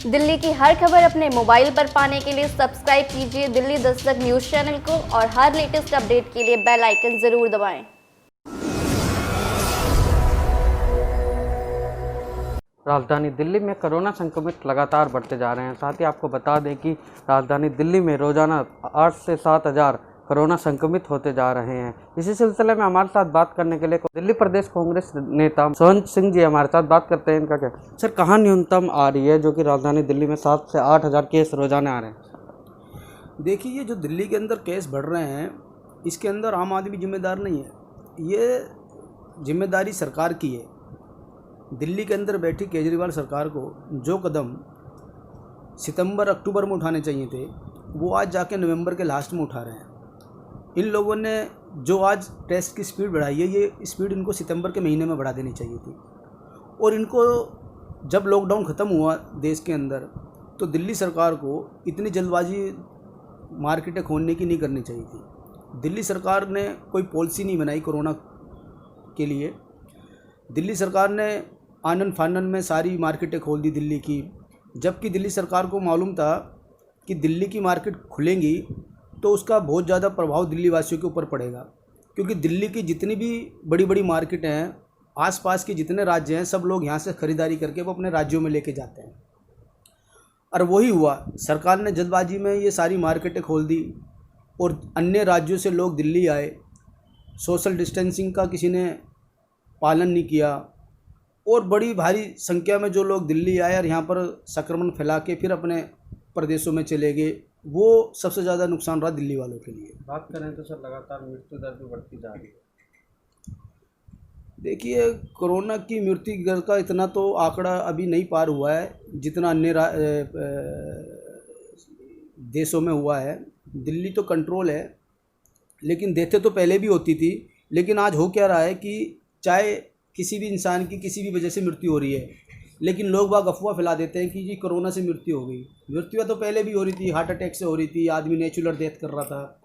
दिल्ली की हर खबर अपने मोबाइल पर पाने के लिए सब्सक्राइब कीजिए दिल्ली दस्तक न्यूज़ चैनल को और हर लेटेस्ट अपडेट के लिए बेल आइकन जरूर दबाएं। राजधानी दिल्ली में कोरोना संक्रमित लगातार बढ़ते जा रहे हैं। साथ ही आपको बता दें कि राजधानी दिल्ली में रोजाना 8 से 7 हज़ार कोरोना संक्रमित होते जा रहे हैं। इसी सिलसिले में हमारे साथ बात करने के लिए दिल्ली प्रदेश कांग्रेस नेता सोहन सिंह जी हमारे साथ बात करते हैं। इनका क्या सर, कहाँ न्यूनतम आ रही है जो कि राजधानी दिल्ली में 7 से 8 हज़ार केस रोजाना आ रहे हैं? देखिए, ये जो दिल्ली के अंदर केस बढ़ रहे हैं, इसके अंदर आम आदमी जिम्मेदार नहीं है। ये जिम्मेदारी सरकार की है। दिल्ली के अंदर बैठी केजरीवाल सरकार को जो कदम सितंबर अक्टूबर में उठाने चाहिए थे, वो आज जाके नवंबर के लास्ट में उठा रहे हैं। इन लोगों ने जो आज टेस्ट की स्पीड बढ़ाई है, ये स्पीड इनको सितंबर के महीने में बढ़ा देनी चाहिए थी। और इनको जब लॉकडाउन ख़त्म हुआ देश के अंदर, तो दिल्ली सरकार को इतनी जल्दबाजी मार्केटें खोलने की नहीं करनी चाहिए थी। दिल्ली सरकार ने कोई पॉलिसी नहीं बनाई कोरोना के लिए। दिल्ली सरकार ने आनन फानन में सारी मार्केटें खोल दी दिल्ली की, जबकि दिल्ली सरकार को मालूम था कि दिल्ली की मार्केट खुलेंगी तो उसका बहुत ज़्यादा प्रभाव दिल्ली वासियों के ऊपर पड़ेगा, क्योंकि दिल्ली की जितनी भी बड़ी बड़ी मार्केटें हैं, आसपास के जितने राज्य हैं, सब लोग यहाँ से ख़रीदारी करके वो अपने राज्यों में लेके जाते हैं। और वही हुआ, सरकार ने जल्दबाजी में ये सारी मार्केटें खोल दी और अन्य राज्यों से लोग दिल्ली आए। सोशल डिस्टेंसिंग का किसी ने पालन नहीं किया और बड़ी भारी संख्या में जो लोग दिल्ली आए और यहाँ पर संक्रमण फैला के फिर अपने प्रदेशों में चले गए, वो सबसे ज़्यादा नुकसान रहा दिल्ली वालों के लिए। बात करें तो सर, लगातार मृत्यु दर भी बढ़ती जा रही है। देखिए, कोरोना की मृत्यु दर का इतना तो आंकड़ा अभी नहीं पार हुआ है जितना अन्य देशों में हुआ है। दिल्ली तो कंट्रोल है, लेकिन देते तो पहले भी होती थी। लेकिन आज हो क्या रहा है कि चाहे किसी भी इंसान की किसी भी वजह से मृत्यु हो रही है, लेकिन लोग बाग अफवाह फैला देते हैं कि जी कोरोना से मृत्यु हो गई। मृत्यु तो पहले भी हो रही थी, हार्ट अटैक से हो रही थी, आदमी नेचुरल डेथ कर रहा था।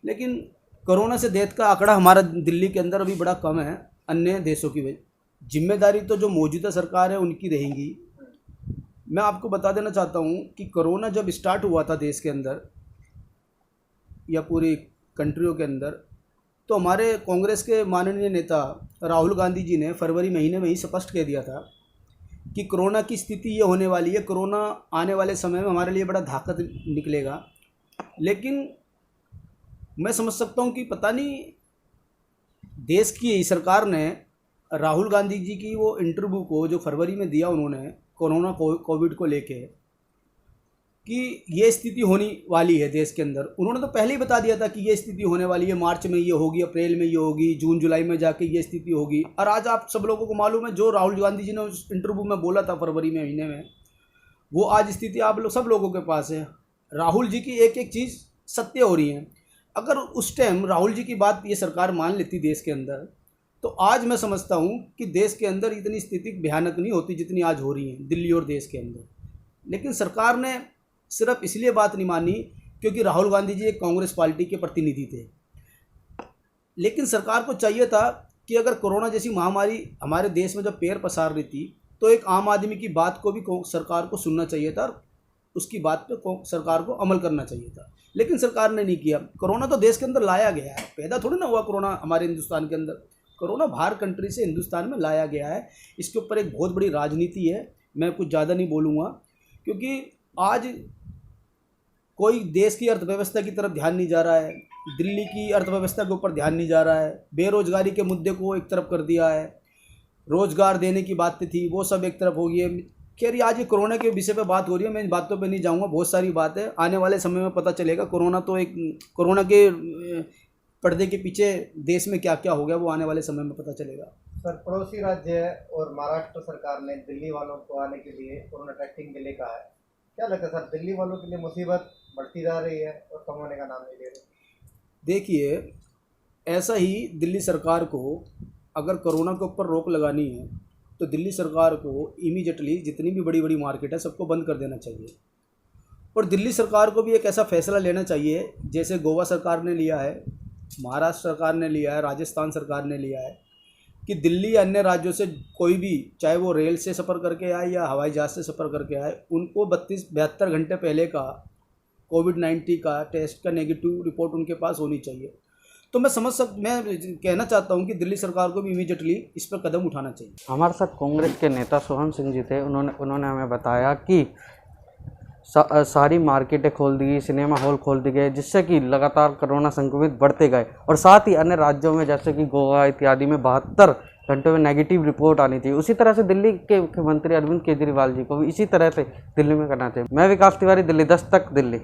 लेकिन कोरोना से डेथ का आंकड़ा हमारा दिल्ली के अंदर अभी बड़ा कम है अन्य देशों की वजह। जिम्मेदारी तो जो मौजूदा सरकार है उनकी रहेगी। मैं आपको बता देना चाहता हूँ कि कोरोना जब स्टार्ट हुआ था देश के अंदर या पूरी कंट्रियों के अंदर, तो हमारे कांग्रेस के माननीय नेता राहुल गांधी जी ने फरवरी महीने में ही स्पष्ट कह दिया था कि कोरोना की स्थिति ये होने वाली है, कोरोना आने वाले समय में हमारे लिए बड़ा धाकत निकलेगा। लेकिन मैं समझ सकता हूँ कि पता नहीं देश की सरकार ने राहुल गांधी जी की वो इंटरव्यू को जो फरवरी में दिया उन्होंने कोरोना कोविड को लेके कि ये स्थिति होने वाली है देश के अंदर, उन्होंने तो पहले ही बता दिया था कि ये स्थिति होने वाली है, मार्च में ये होगी, अप्रैल में ये होगी, जून जुलाई में जाके ये स्थिति होगी। और आज आप सब लोगों को मालूम है, जो राहुल गांधी जी ने उस इंटरव्यू में बोला था फरवरी महीने में, वो आज स्थिति आप लोग सब लोगों के पास है। राहुल जी की एक एक चीज़ सत्य हो रही है। अगर उस टाइम राहुल जी की बात ये सरकार मान लेती देश के अंदर, तो आज मैं समझता हूँ कि देश के अंदर इतनी स्थिति भयानक नहीं होती जितनी आज हो रही है दिल्ली और देश के अंदर। लेकिन सरकार ने सिर्फ इसलिए बात नहीं मानी क्योंकि राहुल गांधी जी एक कांग्रेस पार्टी के प्रतिनिधि थे। लेकिन सरकार को चाहिए था कि अगर कोरोना जैसी महामारी हमारे देश में जब पैर पसार रही थी, तो एक आम आदमी की बात को भी सरकार को सुनना चाहिए था और उसकी बात पे सरकार को अमल करना चाहिए था। लेकिन सरकार ने नहीं किया। कोरोना तो देश के अंदर लाया गया है, पैदा थोड़ी ना हुआ कोरोना हमारे हिंदुस्तान के अंदर। कोरोना बाहर कंट्री से हिंदुस्तान में लाया गया है। इसके ऊपर एक बहुत बड़ी राजनीति है। मैं कुछ ज़्यादा नहीं बोलूँगा, क्योंकि आज कोई देश की अर्थव्यवस्था की तरफ ध्यान नहीं जा रहा है, दिल्ली की अर्थव्यवस्था के ऊपर ध्यान नहीं जा रहा है। बेरोजगारी के मुद्दे को एक तरफ कर दिया है, रोजगार देने की बातें थी वो सब एक तरफ हो गई है। खैर, आज ये कोरोना के विषय पे बात हो रही है, मैं इन बातों पे नहीं जाऊंगा, बहुत सारी बात है, आने वाले समय में पता चलेगा। कोरोना के पर्दे के पीछे देश में क्या क्या हो गया, वो आने वाले समय में पता चलेगा। सर, पड़ोसी राज्य और महाराष्ट्र सरकार ने दिल्ली वालों को आने के लिए कोरोना टेस्टिंग के लिए कहा है। क्या लगता है सर, दिल्ली वालों के लिए मुसीबत बढ़ती जा रही है और कम होने का नाम नहीं ले रही? देखिए, ऐसा ही दिल्ली सरकार को अगर कोरोना के ऊपर रोक लगानी है, तो दिल्ली सरकार को इमीडिएटली जितनी भी बड़ी बड़ी मार्केट है सबको बंद कर देना चाहिए। और दिल्ली सरकार को भी एक ऐसा फैसला लेना चाहिए जैसे गोवा सरकार ने लिया है, महाराष्ट्र सरकार ने लिया है, राजस्थान सरकार ने लिया है, कि कि दिल्ली अन्य राज्यों से कोई भी, चाहे वो रेल से सफ़र करके आए या हवाई जहाज़ से सफ़र करके आए, उनको 72 घंटे पहले का कोविड-19 का टेस्ट का नेगेटिव रिपोर्ट उनके पास होनी चाहिए। तो मैं कहना चाहता हूँ कि दिल्ली सरकार को भी इमीडिएटली इस पर कदम उठाना चाहिए। हमारे साथ कांग्रेस के नेता सोहन सिंह जी थे। उन्होंने हमें बताया कि सारी मार्केटें खोल दी गई, सिनेमा हॉल खोल दिए गए, जिससे कि लगातार कोरोना संक्रमित बढ़ते गए। और साथ ही अन्य राज्यों में जैसे कि गोवा इत्यादि में 72 घंटों में नेगेटिव रिपोर्ट आनी चाहिए। उसी तरह से दिल्ली के मुख्यमंत्री अरविंद केजरीवाल जी को भी इसी तरह से दिल्ली में करना चाहिए। मैं विकास तिवारी, दिल्ली दस्तक, दिल्ली।